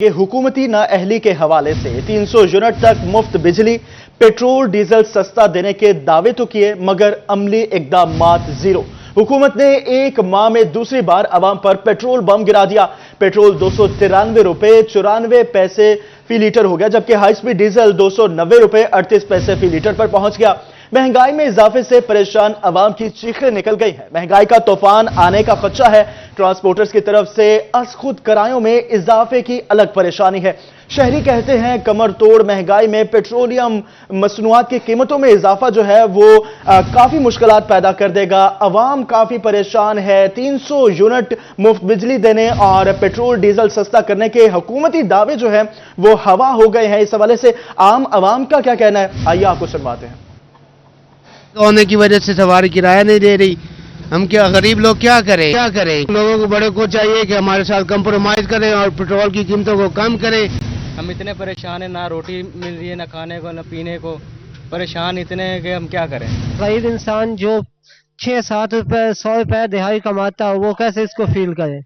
ये हुकूमती नाअहली के हवाले से 300 यूनिट तक मुफ्त बिजली, पेट्रोल डीजल सस्ता देने के दावे तो किए मगर अमली इकदामात जीरो। हुकूमत ने एक माह में दूसरी बार अवाम पर पेट्रोल बम गिरा दिया। पेट्रोल 293 रुपए 94 पैसे फी लीटर हो गया, जबकि हाई स्पीड डीजल 290 रुपए 38 पैसे फी लीटर पर पहुंच गया। महंगाई में इजाफे से परेशान अवाम की चीखें निकल गई हैं। महंगाई का तूफान आने का खदशा है। ट्रांसपोर्टर्स की तरफ से अस खुद किरायों में इजाफे की अलग परेशानी है। शहरी कहते हैं कमर तोड़ महंगाई में पेट्रोलियम मसनूआत की कीमतों में इजाफा जो है वो काफी मुश्किलात पैदा कर देगा। अवाम काफी परेशान है। 300 यूनिट मुफ्त बिजली देने और पेट्रोल डीजल सस्ता करने के हुकूमती दावे जो है वो हवा हो गए हैं। इस हवाले से आम अवाम का क्या कहना है, आइए आपको सुनवाते हैं। होने की वजह से सवारी किराया नहीं दे रही। हम क्या गरीब लोग क्या करें? लोगों को बड़े को चाहिए कि हमारे साथ कंप्रोमाइज करें और पेट्रोल की कीमतों को कम करें। हम इतने परेशान हैं, ना रोटी मिल रही है, ना खाने को, ना पीने को। परेशान इतने हैं कि हम क्या करें। गरीब इंसान जो 6-7 रुपए 100 रुपए दिहाड़ी कमाता है वो कैसे इसको फील करे,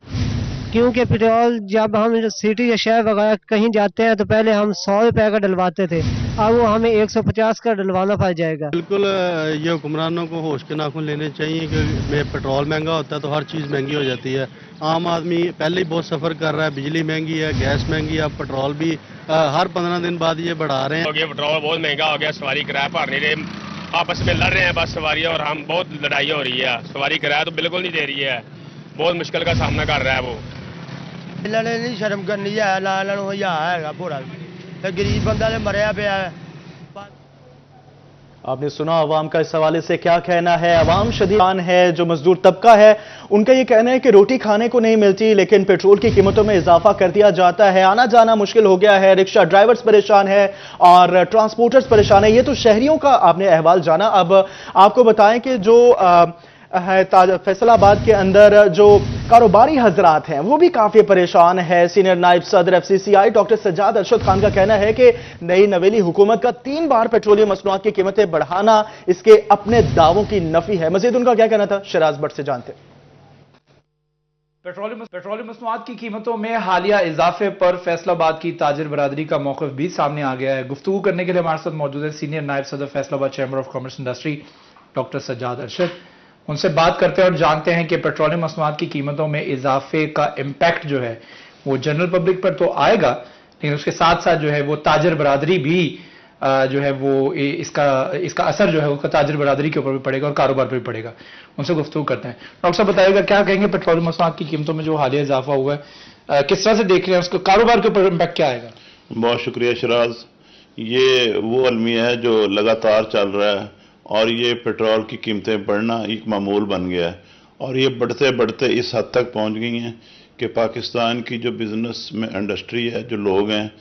क्योंकि पेट्रोल जब हम सिटी या शहर वगैरह कहीं जाते हैं तो पहले हम 100 रुपए का डलवाते थे, अब वो हमें 150 का डलवाना पड़ जाएगा। बिल्कुल ये हुक्मरानों को होश के नाखून लेने चाहिए कि पेट्रोल महंगा होता है तो हर चीज़ महंगी हो जाती है। आम आदमी पहले ही बहुत सफ़र कर रहा है, बिजली महंगी है, गैस महंगी है, पेट्रोल भी हर 15 दिन बाद ये बढ़ा रहे हैं। पेट्रोल बहुत महंगा हो गया, सवारी किराया भर नहीं रहे, आपस में लड़ रहे हैं बस सवारी और हम, बहुत लड़ाई हो रही है। सवारी किराया तो बिल्कुल नहीं दे रही है, बहुत मुश्किल का सामना कर रहा है वो। नहीं शर्म करनी है, लालन हो जाएगा पूरा गरीब बंदा ने मरिया पिया है। आपने सुना अवाम का इस हवाले से क्या कहना है। अवाम शदीद है, जो मजदूर तबका है उनका ये कहना है कि रोटी खाने को नहीं मिलती लेकिन पेट्रोल की कीमतों में इजाफा कर दिया जाता है। आना जाना मुश्किल हो गया है, रिक्शा ड्राइवर्स परेशान है और ट्रांसपोर्टर्स परेशान है। ये तो शहरियों का आपने अहवाल जाना। अब आपको बताएं कि जो है फैसलाबाद के अंदर जो कारोबारी हजरात हैं वो भी काफी परेशान है। सीनियर नायब सदर FCCI डॉक्टर सज्जाद अरशद खान का कहना है कि नई नवेली हुकूमत का 3 बार पेट्रोलियम मसनूआत की कीमतें बढ़ाना इसके अपने दावों की नफी है। मजीद उनका क्या कहना था, शराज भट्ट से जानते। पेट्रोलियम मसनूआत की कीमतों में हालिया इजाफे पर फैसलाबाद की ताजिर बरादरी का मौक़िफ़ भी सामने आ गया है। गुफ्तगू करने के लिए हमारे साथ मौजूद है सीनियर नायब सदर Faisalabad chamber of commerce industry doctor Sajjad Arshad. उनसे बात करते हैं और जानते हैं कि पेट्रोलियम मसनूआत की कीमतों में इजाफे का इम्पैक्ट जो है वो जनरल पब्लिक पर तो आएगा, लेकिन उसके साथ साथ जो है वो ताजिर बरादरी भी जो है वो इसका असर जो है उसका ताजिर बरादरी के ऊपर भी पड़ेगा और कारोबार पर भी पड़ेगा। उनसे गुफ्तगू करते हैं। डॉक्टर साहब बताइएगा क्या कहेंगे पेट्रोलियम मसनूआत की कीमतों में जो हालिया इजाफा हुआ है किस तरह से देख रहे हैं, उसको कारोबार के ऊपर इम्पैक्ट क्या आएगा? बहुत शुक्रिया शराज। ये वो अलमिया है जो लगातार चल रहा है और ये पेट्रोल की कीमतें बढ़ना एक मामूल बन गया है और ये बढ़ते बढ़ते इस हद तक पहुंच गई हैं कि पाकिस्तान की जो बिज़नेस में इंडस्ट्री है, जो लोग हैं,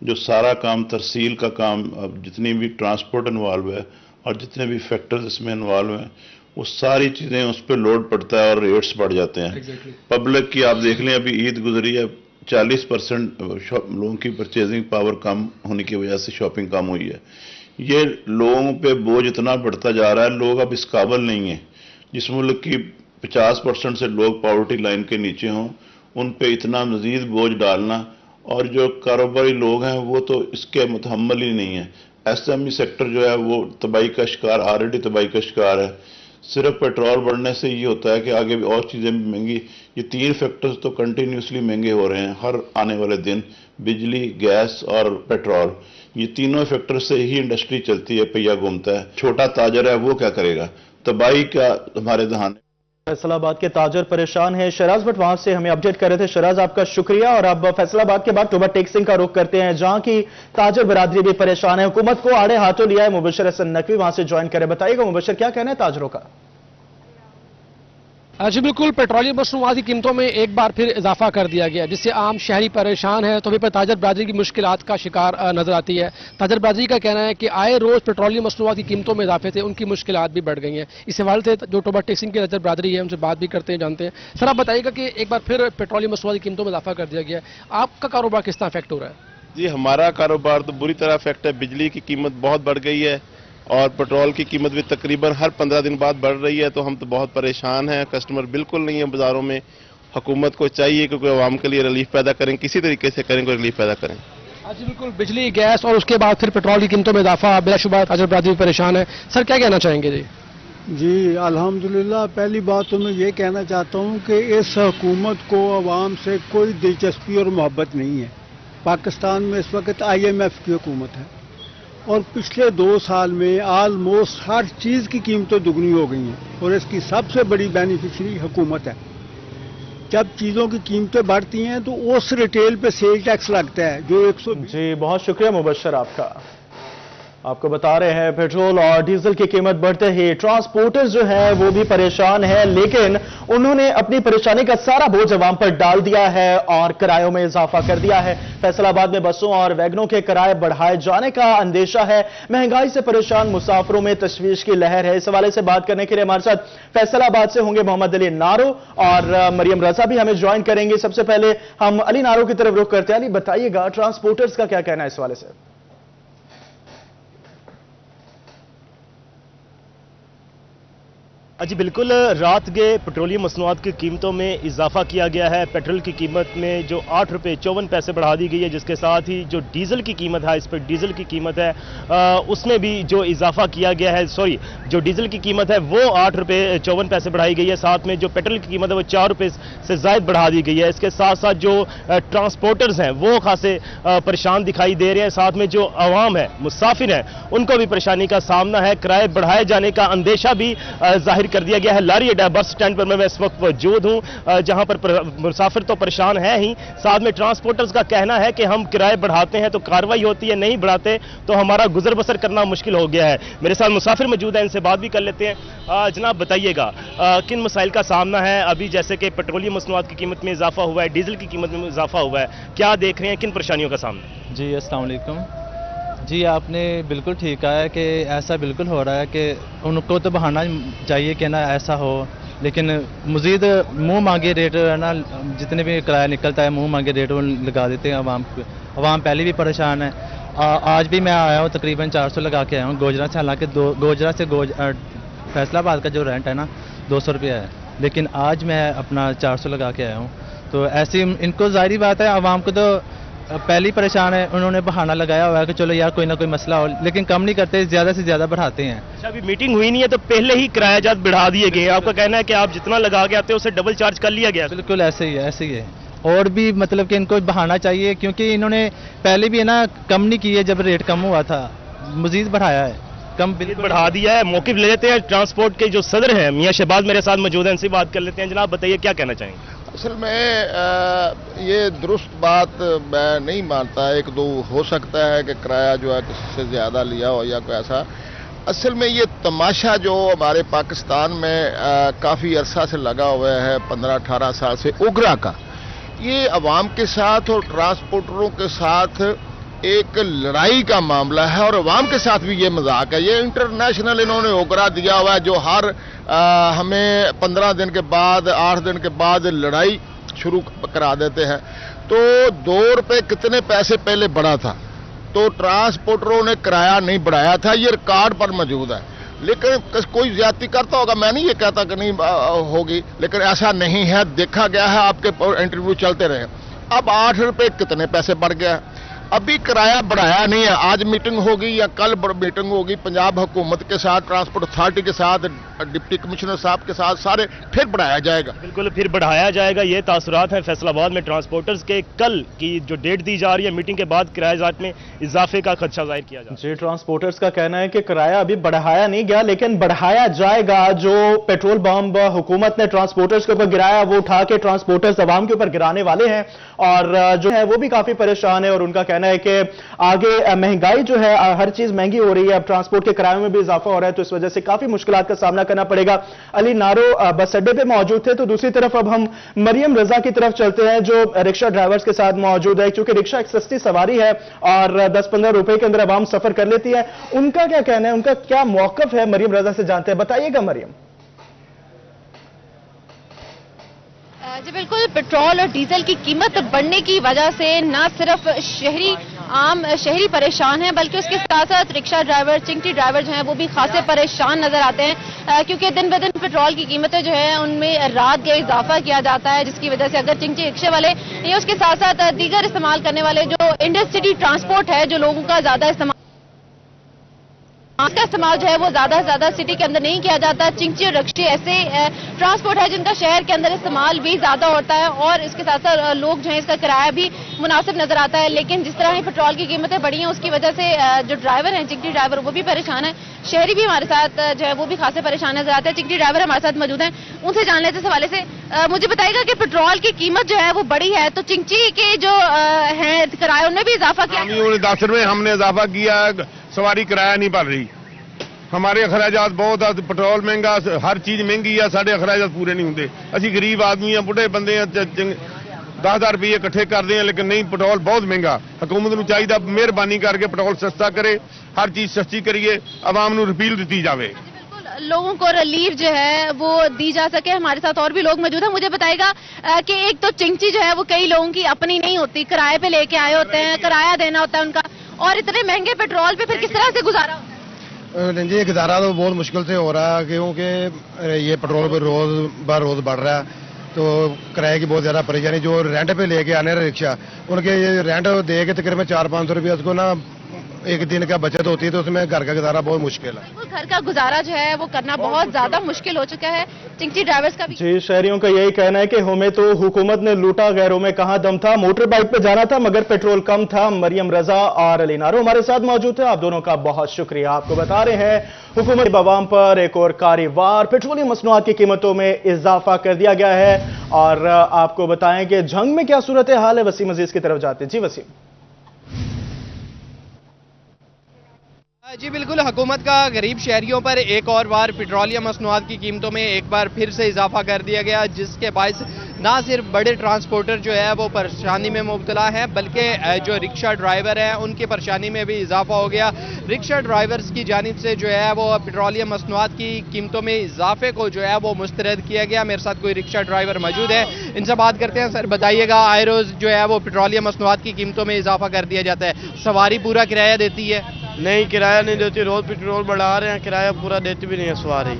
जो सारा काम तरसील का काम, अब जितनी भी ट्रांसपोर्ट इन्वॉल्व है और जितने भी फैक्टर्स इसमें इन्वॉल्व हैं वो सारी चीज़ें उस पर लोड पड़ता है और रेट्स बढ़ जाते हैं। पब्लिक की आप देख लें, अभी ईद गुजरी है, 40% लोगों की परचेजिंग पावर कम होने की वजह से शॉपिंग कम हुई है। ये लोगों पे बोझ इतना बढ़ता जा रहा है, लोग अब इस काबिल नहीं हैं। जिस मुल्क की 50% से लोग पॉवर्टी लाइन के नीचे हों उन पे इतना मज़ीद बोझ डालना, और जो कारोबारी लोग हैं वो तो इसके मुतहम्मल ही नहीं है। SME सेक्टर जो है वो तबाही का शिकार, ऑलरेडी तबाही का शिकार है। सिर्फ पेट्रोल बढ़ने से ये होता है कि आगे भी और चीज़ें भी महंगी। ये 3 फैक्टर्स तो कंटिन्यूसली महंगे हो रहे हैं हर आने वाले दिन, बिजली, गैस और पेट्रोल। ये तीनों फैक्टर से ही इंडस्ट्री चलती है, पहिया घूमता है। छोटा ताजर है वो क्या करेगा, तबाही का हमारे दहाने। फैसलाबाद के ताजर परेशान है। शराज भट्ट वहां से हमें अपडेट कर रहे थे। शराज आपका शुक्रिया। और अब फैसलाबाद के बाद टोबा टेक्सिंग का रुख करते हैं जहां की ताजर बरादरी भी परेशान है। हुकूमत को आड़े हाथों लिया है मुबशर हसन नकवी, वहां से ज्वाइन करे। बताइएगा मुबशर क्या कहना है ताजरों का? जी बिल्कुल, पेट्रोलियम मसनूआत की कीमतों में एक बार फिर इजाफा कर दिया गया जिससे आम शहरी परेशान है, तो भी पर ताजर बरादरी की मुश्किलात का शिकार नजर आती है। ताजर बरादरी का कहना है कि आए रोज पेट्रोलियम मसनूआत की कीमतों में इजाफे से उनकी मुश्किलात भी बढ़ गई हैं। इस हवाले से जो टोबा टेक्सिंग की ताजर बरादरी है उनसे बात भी करते हैं, जानते हैं। सर आप बताइएगा कि एक बार फिर पेट्रोलियम मसनूआत की कीमतों में इजाफा कर दिया गया, आपका कारोबार किस तरह अफेक्ट हो रहा है? जी हमारा कारोबार तो बुरी तरह अफेक्ट है। बिजली की कीमत बहुत बढ़ गई है और पेट्रोल की कीमत भी तकरीबन हर 15 दिन बाद बढ़ रही है, तो हम तो बहुत परेशान हैं। कस्टमर बिल्कुल नहीं है बाज़ारों में हुकूमत को चाहिए कि कोई आवाम के लिए रिलीफ पैदा करें, किसी तरीके से करें, कोई रिलीफ पैदा करें। जी बिल्कुल, बिजली, गैस और उसके बाद फिर पेट्रोल की कीमतों में इजाफा, बिलाशुबा ताजर बरादरी परेशान है। सर क्या कहना चाहेंगे जी? जी अल्हम्दुलिल्लाह, पहली बात तो मैं ये कहना चाहता हूँ कि इस हुकूमत को आवाम से कोई दिलचस्पी और मोहब्बत नहीं है। पाकिस्तान में इस वक्त IMF की हुकूमत है और पिछले 2 साल में आलमोस्ट हर चीज़ की कीमतें दुगनी हो गई हैं और इसकी सबसे बड़ी बेनिफिशरी हुकूमत है। जब चीज़ों की कीमतें बढ़ती हैं तो उस रिटेल पे सेल टैक्स लगता है जो 120। जी बहुत शुक्रिया मुबशर आपका। आपको बता रहे हैं पेट्रोल और डीजल की कीमत बढ़ते ही ट्रांसपोर्टर्स जो है वो भी परेशान है, लेकिन उन्होंने अपनी परेशानी का सारा बोझ अवाम पर डाल दिया है और किरायों में इजाफा कर दिया है। फैसलाबाद में बसों और वैगनों के किराए बढ़ाए जाने का अंदेशा है। महंगाई से परेशान मुसाफिरों में तशवीश की लहर है। इस हवाले से बात करने के लिए हमारे साथ फैसलाबाद से होंगे मोहम्मद अली नारो और मरियम रजा भी हमें ज्वाइन करेंगे। सबसे पहले हम अली नारो की तरफ रुख करते हैं। अली बताइएगा ट्रांसपोर्टर्स का क्या कहना है इस हवाले से? जी बिल्कुल, रात के पेट्रोलियम मसनूआत की कीमतों में इजाफा किया गया है। पेट्रोल की कीमत में जो 8 रुपये 54 पैसे बढ़ा दी गई है, जिसके साथ ही जो डीजल की कीमत है, इस पर डीजल की कीमत है उसमें भी जो इजाफा किया गया है, जो डीजल की कीमत है वो 8 रुपये 54 पैसे बढ़ाई गई है। साथ में जो पेट्रोल की कीमत है वो 4 रुपये से ज़ायद बढ़ा दी गई है। इसके साथ साथ जो ट्रांसपोर्टर्स हैं वो खासे परेशान दिखाई दे रहे हैं। साथ में जो आवाम है, मुसाफिर हैं, उनको भी परेशानी का सामना है। किराए बढ़ाए जाने का अंदेशा भी जाहिर कर दिया गया है। लारी अड्डा बस स्टैंड पर मैं इस वक्त मौजूद हूं, जहां पर मुसाफिर तो परेशान है ही, साथ में ट्रांसपोर्टर्स का कहना है कि हम किराए बढ़ाते हैं तो कार्रवाई होती है, नहीं बढ़ाते तो हमारा गुजर बसर करना मुश्किल हो गया है। मेरे साथ मुसाफिर मौजूद है, इनसे बात भी कर लेते हैं। जनाब बताइएगा किन मसाइल का सामना है अभी, जैसे कि पेट्रोलियम मसनूआत की कीमत में इजाफा हुआ है, डीजल की कीमत में इजाफा हुआ है, क्या देख रहे हैं, किन परेशानियों का सामना? जी अस्सलाम वालेकुम। जी आपने बिल्कुल ठीक कहा है कि ऐसा बिल्कुल हो रहा है कि उनको तो बहाना चाहिए कि ना ऐसा हो, लेकिन मज़ीद मुंह मांगे रेट है ना, जितने भी किराया निकलता है मुंह मांगे रेट वो लगा देते हैं अवाम पहले भी परेशान है। आज भी मैं आया हूँ, तकरीबन 400 लगा के आया हूँ गोजरा से। हालांकि गोजरा से फैसलाबाद का जो रेंट है ना 200 रुपये है, लेकिन आज मैं अपना 400 लगा के आया हूँ। तो ऐसी इनको ज़ाहिरी बात है, अवाम को तो पहली परेशान है, उन्होंने बहाना लगाया हुआ है कि चलो यार कोई ना कोई मसला हो, लेकिन कम नहीं करते, ज़्यादा से ज़्यादा बढ़ाते हैं। अच्छा, अभी मीटिंग हुई नहीं है तो पहले ही किराया जात बढ़ा दिए गए। आपका कहना है कि आप जितना लगा के आते हो उसे डबल चार्ज कर लिया गया? बिल्कुल ऐसे ही है, ऐसे ही है। और भी मतलब कि इनको बहाना चाहिए, क्योंकि इन्होंने पहले भी है ना कम नहीं की है, जब रेट कम हुआ था मजीद बढ़ाया है, कम बिल्कुल बढ़ा दिया है। मौके ले लेते हैं ट्रांसपोर्ट के जो सदर हैं मियां शहबाज मेरे साथ मौजूद हैं, इनसे बात कर लेते हैं। जनाब बताइए क्या कहना चाहेंगे? असल में ये दुरुस्त बात मैं नहीं मानता। एक दो हो सकता है कि किराया जो है किसी से ज़्यादा लिया हो या कोई ऐसा। असल में ये तमाशा जो हमारे पाकिस्तान में काफ़ी अरसा से लगा हुआ है, 15-18 साल से, उगरा का, ये अवाम के साथ और ट्रांसपोर्टरों के साथ एक लड़ाई का मामला है और अवाम के साथ भी ये मजाक है। ये इंटरनेशनल इन्होंने ओगरा दिया हुआ है, जो हर हमें 15 दिन के बाद 8 दिन के बाद लड़ाई शुरू करा देते हैं। तो 2 रुपये कितने पैसे पहले बढ़ा था, तो ट्रांसपोर्टरों ने किराया नहीं बढ़ाया था, ये रिकॉर्ड पर मौजूद है। लेकिन कोई ज्यादती करता होगा, मैं नहीं ये कहता कि नहीं होगी, लेकिन ऐसा नहीं है, देखा गया है, आपके इंटरव्यू चलते रहे। अब 8 रुपये कितने पैसे बढ़ गया, अभी किराया बढ़ाया नहीं है। आज मीटिंग होगी या कल मीटिंग होगी पंजाब हुकूमत के साथ, ट्रांसपोर्ट अथॉरिटी के साथ, डिप्टी कमिश्नर साहब के साथ, सारे फिर बढ़ाया जाएगा। बिल्कुल फिर बढ़ाया जाएगा, ये तासुरात हैं फैसलाबाद में ट्रांसपोर्टर्स के। कल की जो डेट दी जा रही है मीटिंग के बाद किरायाजात में इजाफे का खदशा जाहिर किया जा रहा है। जी ट्रांसपोर्टर्स का कहना है कि किराया अभी बढ़ाया नहीं गया, लेकिन बढ़ाया जाएगा। जो पेट्रोल बम हुकूमत ने ट्रांसपोर्टर्स के ऊपर गिराया वो उठा के ट्रांसपोर्टर्स अवाम के ऊपर गिराने वाले हैं, और जो है वो भी काफी परेशान है। और उनका कहना है कि आगे महंगाई जो है, हर चीज महंगी हो रही है, अब ट्रांसपोर्ट के किरायों में भी इजाफा हो रहा है, तो इस वजह से काफी मुश्किलात का सामना करना पड़ेगा। अली नारो बस अड्डे पे मौजूद थे, तो दूसरी तरफ अब हम मरियम रजा की तरफ चलते हैं जो रिक्शा ड्राइवर्स के साथ मौजूद है। क्योंकि रिक्शा एक सस्ती सवारी है और 10-15 रुपए के अंदर आवाम सफर कर लेती है। उनका क्या कहना है, उनका क्या मौकफ है, मरियम रजा से जानते हैं। बताइएगा मरियम। जी बिल्कुल, पेट्रोल और डीजल की कीमत बढ़ने की वजह से न सिर्फ शहरी आम शहरी परेशान हैं, बल्कि उसके साथ साथ रिक्शा ड्राइवर, चिंगटी ड्राइवर जो हैं वो भी खासे परेशान नजर आते हैं, क्योंकि दिन ब दिन पेट्रोल की कीमतें जो है उनमें रात के इजाफा किया जाता है, जिसकी वजह से अगर चिंगटी रिक्शे वाले या उसके साथ साथ दीगर इस्तेमाल करने वाले जो इंडस्ट्री ट्रांसपोर्ट है, जो लोगों का ज्यादा इसका इस्तेमाल जो है वो ज्यादा से ज्यादा सिटी के अंदर नहीं किया जाता। चिंगटी और रक्शे ऐसे ट्रांसपोर्ट है जिनका शहर के अंदर इस्तेमाल भी ज्यादा होता है और इसके साथ साथ लोग जो है इसका किराया भी मुनासिब नजर आता है। लेकिन जिस तरह पेट्रोल की कीमतें बढ़ी हैं उसकी वजह से जो ड्राइवर हैं, चिंगटी ड्राइवर, वो भी परेशान है। शहरी भी हमारे साथ जो है वो भी खासे परेशान नजर आते हैं। चिंगटी ड्राइवर हमारे साथ मौजूद हैं, उनसे जान लेते इस हवाले से। मुझे बताइएगा कि पेट्रोल की कीमत जो है वो बढ़ी है, तो चिंगटी के जो है किराए उनमें भी इजाफा किया? 10 रुपए हमने इजाफा किया, सवारी किराया नहीं बढ़ रही। हमारे अखराजात बहुत है, पेट्रोल महंगा, हर चीज महंगी है, साढ़े अखराजात पूरे नहीं होंगे। असी गरीब आदमी हैं, बुढ़े बंदे हैं, 10,000 रुपये इकट्ठे करते हैं, लेकिन नहीं, पेट्रोल बहुत महंगा। हुकूमत को चाहिए मेहरबानी करके पेट्रोल सस्ता करे, हर चीज सस्ती करिए, आवाम को रिपील दी जाए। लोगों को रिलीफ जो है वो दी जा सके। हमारे साथ और भी लोग मौजूद हैं। मुझे बताइएगा कि एक तो चिंगटी जो है वो कई लोगों की अपनी नहीं होती, किराए पे लेके आए होते हैं, किराया देना होता है उनका, और इतने महंगे पेट्रोल पे फिर किस तरह से गुजारा होता है? जी, गुजारा तो बहुत मुश्किल से हो रहा है, क्योंकि ये पेट्रोल पर रोज बर रोज बढ़ रहा है, तो किराए की बहुत ज़्यादा परेशानी। जो रेंट पे लेके आने रिक्शा, उनके ये रेंट दे के तकरीबन 400-500 रुपये उसको ना एक दिन का बचत होती है, तो उसमें घर का गुजारा बहुत मुश्किल है। घर का गुजारा जो है वो करना बहुत ज्यादा मुश्किल हो चुका है चिंगटी ड्राइवर्स का भी। जी, शहरियों का यही कहना है कि हमें तो हुकूमत ने लूटा, गैरों में कहां दम था। मोटर बाइक पे जाना था मगर पेट्रोल कम था। मरियम रजा और अली नारो हमारे साथ मौजूद है, आप दोनों का बहुत शुक्रिया। आपको बता रहे हैं हुकूमत अवाम पर एक और कार्यवार, पेट्रोलियम मसनूआत की कीमतों में इजाफा कर दिया गया है। और आपको बताएं कि जंग में क्या सूरत हाल है। वसीम अजीज की तरफ जाते हैं। जी वसीम। जी बिल्कुल, हुकूमत का गरीब शहरियों पर एक और बार पेट्रोलियम मसनूआत की कीमतों में एक बार फिर से इजाफा कर दिया गया, जिसके बायस ना सिर्फ बड़े ट्रांसपोर्टर जो है वो परेशानी में मुब्तला हैं, बल्कि जो रिक्शा ड्राइवर हैं उनकी परेशानी में भी इजाफा हो गया। रिक्शा ड्राइवर्स की जानिब से जो है वो पेट्रोलियम मसनूआत की कीमतों में इजाफे को जो है वो मुस्तरद किया गया। मेरे साथ कोई रिक्शा ड्राइवर मौजूद है, इनसे बात करते हैं। सर बताइएगा, आए रोज़ जो है वो पेट्रोलियम मसनूआत की कीमतों में इजाफा कर दिया जाता है, सवारी पूरा किराया देती है? नहीं, किराया नहीं देती, रोज पेट्रोल बढ़ा रहे हैं, किराया पूरा देती भी नहीं है सवारी।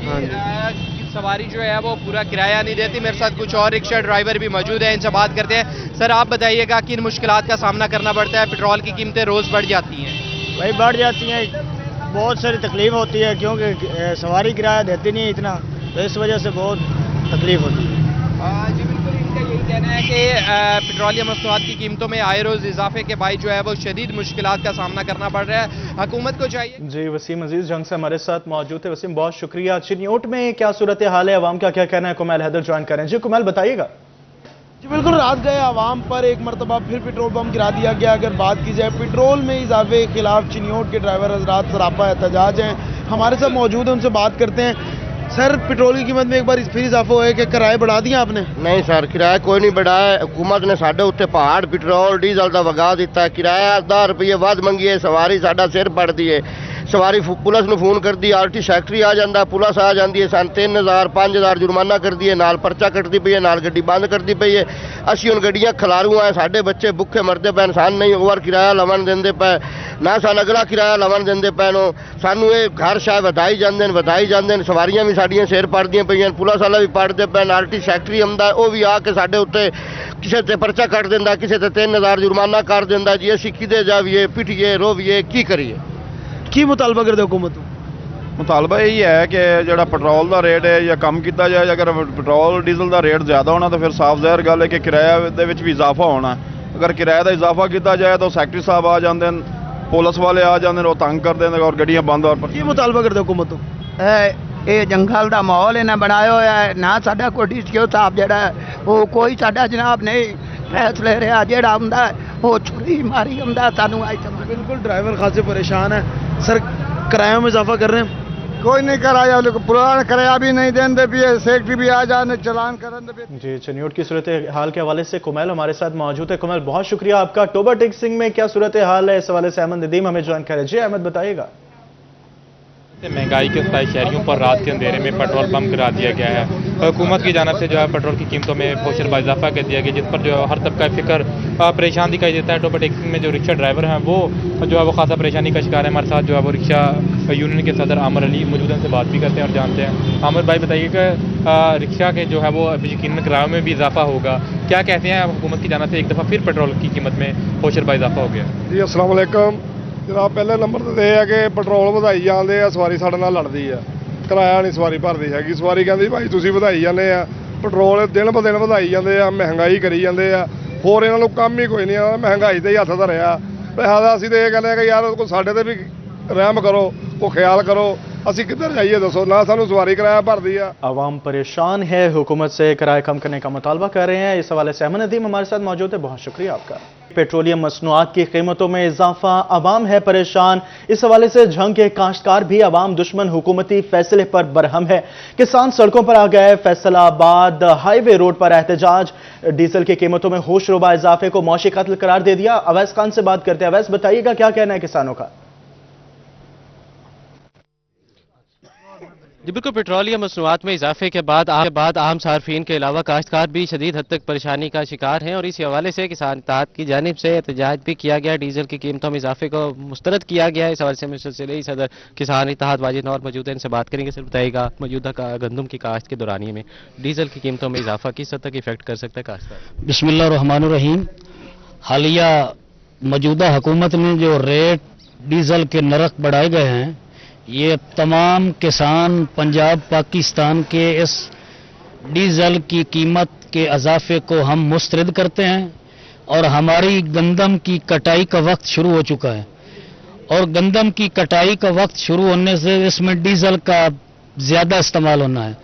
हाँ जी, सवारी जो है वो पूरा किराया नहीं देती। मेरे साथ कुछ और रिक्शा ड्राइवर भी मौजूद हैं, इनसे बात करते हैं। सर आप बताइएगा किन मुश्किलात का सामना करना पड़ता है? पेट्रोल की कीमतें रोज बढ़ जाती हैं। भाई बढ़ जाती हैं, बहुत सारी तकलीफ होती है, क्योंकि सवारी किराया देती नहीं इतना, तो इस वजह से बहुत तकलीफ होती है। जी बिल्कुल, इनका यही कहना है कि पेट्रोलियम मसनूआत की कीमतों में आए रोज इजाफे के बाई जो है वो शदीद मुश्किलात का सामना करना पड़ रहा है। हुकूमत को चाहिए। जी, वसीम अजीज जंग से हमारे साथ मौजूद है। वसीम बहुत शुक्रिया। चिन्योट में क्या सूरत हाल है, अवाम का क्या कहना है? कुमैल हैदर ज्वाइन करें। जी कुमैल बताइएगा। जी बिल्कुल, रात गए आवाम पर एक मरतबा फिर पेट्रोल पंप गिरा दिया गया। अगर बात की जाए पेट्रोल में इजाफे के खिलाफ चिन्योट के ड्राइवर हजरात सरापा एहतजाज हैं, हमारे साथ मौजूद हैं, उनसे बात करते हैं। सर पेट्रोल की कीमत में एक बार फिर इजाफा हुआ है कि किराया बढ़ा दिया आपने? नहीं सर, किराया कोई नहीं बढ़ाया। हुकूमत ने साढ़े उत्ते पहाड़ पेट्रोल डीजल का वगा दिता है। किराया 10 रुपये वध मंगी, सवारी साडा सिर पड़ दी है। सवारी पुलिस ਨੂੰ ਫੋਨ ਕਰਦੀ, ਆਰਟੀ ਸੈਕਟਰੀ ਆ ਜਾਂਦਾ, ਪੁਲਿਸ ਆ ਜਾਂਦੀ ਹੈ, ਸਾਨੂੰ 3000 5000 ਜੁਰਮਾਨਾ ਕਰਦੀ ਹੈ, ਨਾਲ ਪਰਚਾ ਕੱਟਦੀ ਪਈ ਹੈ, ਨਾਲ ਗੱਡੀ ਬੰਦ ਕਰਦੀ ਪਈ ਹੈ। ਅਸੀਂ ਹੁਣ ਗੱਡੀਆਂ ਖਲਾਰੂ ਆ, ਸਾਡੇ ਬੱਚੇ ਭੁੱਖੇ ਮਰਦੇ ਪਏ, ਸਾਨੂੰ ਨਹੀਂ ਓਵਰ ਕਿਰਾਇਆ ਲਵਣ ਦਿੰਦੇ ਪਏ, ਨਾ ਸਾਨੂੰ ਅਗਲਾ ਕਿਰਾਇਆ ਲਵਣ ਦਿੰਦੇ ਪਏ ਨੂੰ। ਸਾਨੂੰ ਇਹ ਘਰ ਸ਼ਾਹ ਵਧਾਈ ਜਾਂਦੇ ਨੇ, ਸਵਾਰੀਆਂ ਵੀ ਸਾਡੀਆਂ ਸਿਰ ਪੜਦੀਆਂ ਪਈਆਂ, ਪੁਲਿਸ ਵਾਲਾ ਵੀ ਪੜਦੇ ਪਏ, ਆਰਟੀ ਸੈਕਟਰੀ ਆਉਂਦਾ, ਉਹ ਵੀ ਆ ਕੇ ਸਾਡੇ ਉੱਤੇ ਕਿਸੇ ਤੇ ਪਰਚਾ ਕੱਟ ਦਿੰਦਾ, ਕਿਸੇ ਤੇ 3000 ਜੁਰਮਾਨਾ ਕਰ ਦਿੰਦਾ। ਜੀ ਅਸੀਂ ਕਿਤੇ ਜਾਵੀਏ, ਪਿੱਟੀਏ, ਰੋਵੀਏ, ਕੀ ਕਰੀਏ? ਕੀ ਮੁਤਾਲਬਾ ਕਰਦੇ ਹੁਕੂਮਤ ਨੂੰ? ਮੁਤਾਲਬਾ ਇਹ ਹੈ ਕਿ ਜਿਹੜਾ ਪੈਟਰੋਲ ਦਾ ਰੇਟ ਹੈ ਜਾਂ ਕਮ ਕੀਤਾ ਜਾਏ। ਅਗਰ ਪੈਟਰੋਲ ਡੀਜ਼ਲ ਦਾ ਰੇਟ ਜ਼ਿਆਦਾ ਹੋਣਾ ਤਾਂ ਫਿਰ ਸਾਫ਼ ਜ਼ਾਹਿਰ ਗੱਲ ਹੈ ਕਿ ਕਿਰਾਇਆ ਦੇ ਵਿੱਚ ਵੀ ਇਜ਼ਾਫਾ ਹੋਣਾ। ਅਗਰ ਕਿਰਾਏ ਦਾ ਇਜ਼ਾਫਾ ਕੀਤਾ ਜਾਏ ਤਾਂ ਸੈਕਟਰੀ ਸਾਹਿਬ ਆ ਜਾਂਦੇ ਨੇ, ਪੁਲਿਸ ਵਾਲੇ ਆ ਜਾਂਦੇ ਨੇ, ਉਹ ਤੰਗ ਕਰਦੇ ਨੇ ਔਰ ਗੱਡੀਆਂ ਬੰਦ। ਔਰ ਕੀ ਮੁਤਾਲਬਾ ਕਰਦੇ ਹੁਕੂਮਤ ਤੋਂ? ਇਹ ਜੰਗਲ ਦਾ ਮਾਹੌਲ ਇਹਨਾਂ ਬਣਾਇਆ ਹੋਇਆ ਹੈ ਨਾ। ਸਾਡਾ ਕੋਈ ਡੀਸੀਓ ਸਾਹਿਬ ਜਿਹੜਾ ਉਹ ਕੋਈ ਸਾਡਾ ਜਨਾਬ ਨਹੀਂ फैसले रहा, जेड़ा हुंदा वो छुरी मारी हुंदा सानू आई समझ। बिल्कुल, ड्राइवर खासे परेशान है। सर किराए में इजाफा कर रहे हैं? कोई नहीं कराया, पुराना किराया भी नहीं देंगे भी, सेक्रेटरी भी आ जाने चलान करें। जी, चिन्योट की सूरत हाल के हवाले से कुमैल हमारे साथ मौजूद है। कुमैल बहुत शुक्रिया आपका। अक्टूबर टैक्सिंग में क्या सूरत हाल है, इस हवाले से अहमद नदीम हमें ज्वाइन करें। जी अहमद बताइएगा। महंगाई के सताई शहरियों पर रात के अंधेरे में पेट्रोल पंप गिरा दिया गया है। हुकूमत की जानिब से जो है पेट्रोल की कीमतों में बहुत इजाफा कर दिया गया, जिस पर जो हर तबका फिक्र परेशान दिखाई देता है। टोपा टैक्सी में जो रिक्शा ड्राइवर हैं वो जो है वो खासा परेशानी का शिकार है। हमारे साथ जो है वो रिक्शा यूनियन के सदर आमिर अली मौजूद हैं, से बात भी करते हैं और जानते हैं। आमिर भाई बताइए कि रिक्शा के जो है वो यकीनन किराए में भी इजाफा होगा, क्या कहते हैं हुकूमत की जानिब से एक दफ़ा फिर पेट्रोल की कीमत में होशरबा इजाफा हो गया? जी अस्सलाम वालेकुम जनाब, पहले नंबर तो यह है कि पेट्रोल ਵਧਾਈ ਜਾਂਦੇ ਆ, ਸਵਾਰੀ ਸਾਡੇ ਨਾਲ ਲੜਦੀ ਆ, ਕਿਰਾਇਆ ਨਹੀਂ ਸਵਾਰੀ ਭਰਦੀ ਹੈਗੀ। ਸਵਾਰੀ ਕਹਿੰਦੀ ਭਾਈ ਤੁਸੀਂ ਵਧਾਈ ਜਾਂਦੇ ਆ, ਪੈਟਰੋਲ ਦਿਨ ਬ ਦਿਨ ਵਧਾਈ ਜਾਂਦੇ ਆ, ਮਹਿੰਗਾਈ ਕਰੀ ਜਾਂਦੇ ਆ, ਹੋਰ ਇਹਨਾਂ ਨੂੰ ਕੰਮ ਹੀ ਕੋਈ ਨਹੀਂ ਆ, ਮਹਿੰਗਾਈ ਤੇ ਹੀ ਹੱਥ ਧਰਿਆ। ਪੈਸਾ ਦਾ ਅਸੀਂ ਤੇ ਇਹ ਕਹਿੰਦੇ ਆ ਕਿ ਯਾਰ ਕੋਈ ਸਾਡੇ ਤੇ ਵੀ ਰਹਿਮ ਕਰੋ, ਕੋਈ ਖਿਆਲ ਕਰੋ, ਅਸੀਂ ਕਿੱਧਰ ਜਾਈਏ ਦੱਸੋ, ਨਾ ਸਾਨੂੰ ਸਵਾਰੀ ਕਿਰਾਇਆ ਭਰਦੀ ਆ। आवाम परेशान है, हुकूमत से किराया कम करने का मुतालबा कर रहे हैं। इस हवाले से अहमद नदीम हमारे साथ मौजूद है, बहुत शुक्रिया आपका। पेट्रोलियम मसनूआत की कीमतों में इजाफा, आवाम है परेशान। इस हवाले से झंग के काश्तकार भी आवाम दुश्मन हुकूमती फैसले पर बरहम है। किसान सड़कों पर आ गए, फैसलाबाद हाईवे रोड पर एहतजाज। डीजल की कीमतों में होशरुबा इजाफे को मौशी कत्ल करार दे दिया। अवैस खान से बात करते हैं। अवैस बताइएगा क्या कहना है किसानों का? जी बिल्कुल, पेट्रोलियम मसनूआत में इजाफे के बाद आम सार्फिन के अलावा काश्तकार भी शदीद हद तक परेशानी का शिकार हैं और इसी हवाले से किसान इत्तेहाद की जानिब से एहतजाज भी किया गया। डीजल की कीमतों में इजाफे को मुस्तरद किया गया है। इस हवाले से सिलसिले ही सदर किसान इत्तेहाद वाजिद नौर मौजूद है, इनसे बात करेंगे। सर बताइएगा, मौजूदा गंदम की काश्त के दौरानिए में डीजल की कीमतों में इजाफा किस हद तक इफेक्ट कर सकता है काश्तकार? बिस्मिल्लाहिर्रहमानिर्रहीम। हालिया मौजूदा हुकूमत ने जो रेट डीजल के नरक बढ़ाए गए हैं, ये तमाम किसान पंजाब पाकिस्तान के इस डीजल की कीमत के इजाफे को हम मुस्तरद करते हैं और हमारी गंदम की कटाई का वक्त शुरू हो चुका है और गंदम की कटाई का वक्त शुरू होने से इसमें डीजल का ज़्यादा इस्तेमाल होना है,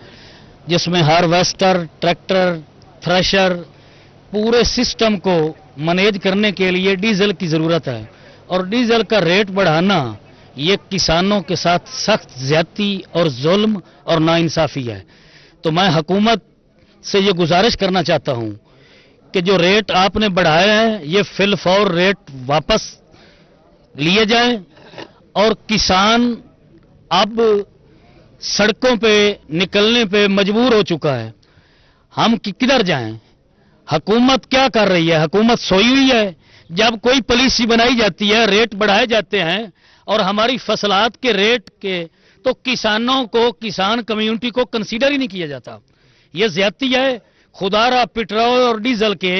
जिसमें हार्वेस्टर, ट्रैक्टर, थ्रेशर, पूरे सिस्टम को मैनेज करने के लिए डीजल की ज़रूरत है और डीजल का रेट बढ़ाना ये किसानों के साथ सख्त ज्यादती और जुल्म और नाइंसाफी है। तो मैं हुकूमत से ये गुजारिश करना चाहता हूं कि जो रेट आपने बढ़ाए हैं ये फिलफौर रेट वापस लिए जाएं और किसान अब सड़कों पे निकलने पे मजबूर हो चुका है। हम किधर जाएं? हुकूमत क्या कर रही है? हुकूमत सोई हुई है। जब कोई पॉलिसी बनाई जाती है, रेट बढ़ाए जाते हैं और हमारी फसलात के रेट के तो किसानों को, किसान कम्युनिटी को कंसीडर ही नहीं किया जाता। ये ज्यादती है। खुदारा पेट्रोल और डीजल के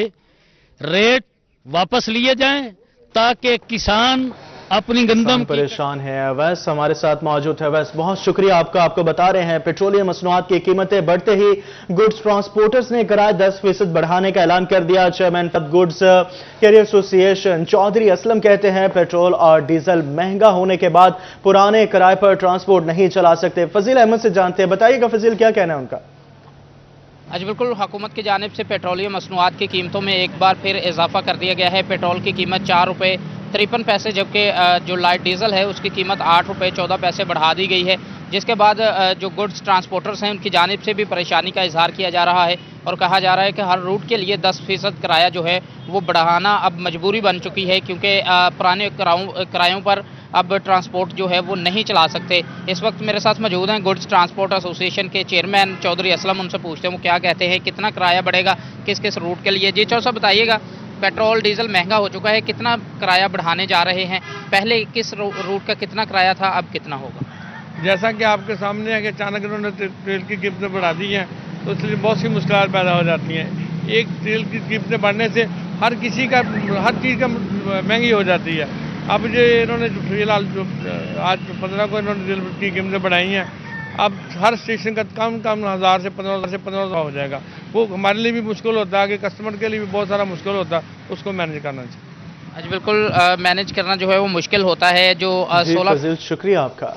रेट वापस लिए जाएं ताकि किसान अपनी गंदम परेशान है। अवैस हमारे साथ मौजूद है। अवैस बहुत शुक्रिया आपका। आपको बता रहे हैं पेट्रोलियम मसनूआत की कीमतें बढ़ते ही गुड्स ट्रांसपोर्टर्स ने किराया 10% बढ़ाने का ऐलान कर दिया। Chairman goods carrier association Chaudhry Aslam कहते हैं पेट्रोल और डीजल महंगा होने के बाद पुराने किराए पर ट्रांसपोर्ट नहीं चला सकते। फजील अहमद से जानते हैं, बताइएगा फजील क्या कहना है उनका? आज बिल्कुल हुकूमत की जानिब से पेट्रोलियम मसनूआत की कीमतों में एक बार फिर इजाफा कर दिया गया है। पेट्रोल की कीमत 4 रुपये 53 पैसे, जबकि जो लाइट डीजल है उसकी कीमत 8 रुपये 14 पैसे बढ़ा दी गई है, जिसके बाद जो गुड्स ट्रांसपोर्टर्स हैं उनकी जानिब से भी परेशानी का इजहार किया जा रहा है और कहा जा रहा है कि हर रूट के लिए 10% किराया जो है वो बढ़ाना अब मजबूरी बन चुकी है, क्योंकि पुराने किरायों पर अब ट्रांसपोर्ट जो है वो नहीं चला सकते। इस वक्त मेरे साथ मौजूद हैं गुड्स ट्रांसपोर्ट एसोसिएशन के चेयरमैन चौधरी असलम, उनसे पूछते हैं वो क्या कहते हैं, कितना किराया बढ़ेगा किस किस रूट के लिए। जी चौधरी साहब बताइएगा, पेट्रोल डीजल महंगा हो चुका है, कितना किराया बढ़ाने जा रहे हैं? पहले किस रूट का कितना किराया था, अब कितना होगा? जैसा कि आपके सामने है कि अचानक इन्होंने तेल की कीमतें बढ़ा दी हैं तो इसलिए बहुत सी मुश्किलात पैदा हो जाती हैं। एक तेल की कीमतें बढ़ने से हर चीज़ का महंगी हो जाती है। अब जो इन्होंने फिलहाल जो आज 15 को इन्होंने तेल की कीमतें बढ़ाई हैं, अब हर स्टेशन का कम 1000 से 1500 हो जाएगा। वो हमारे लिए भी मुश्किल होता है, कि कस्टमर के लिए भी बहुत सारा मुश्किल होता है, उसको मैनेज करना चाहिए। आज बिल्कुल मैनेज करना जो है वो मुश्किल होता है। जो 16 शुक्रिया आपका।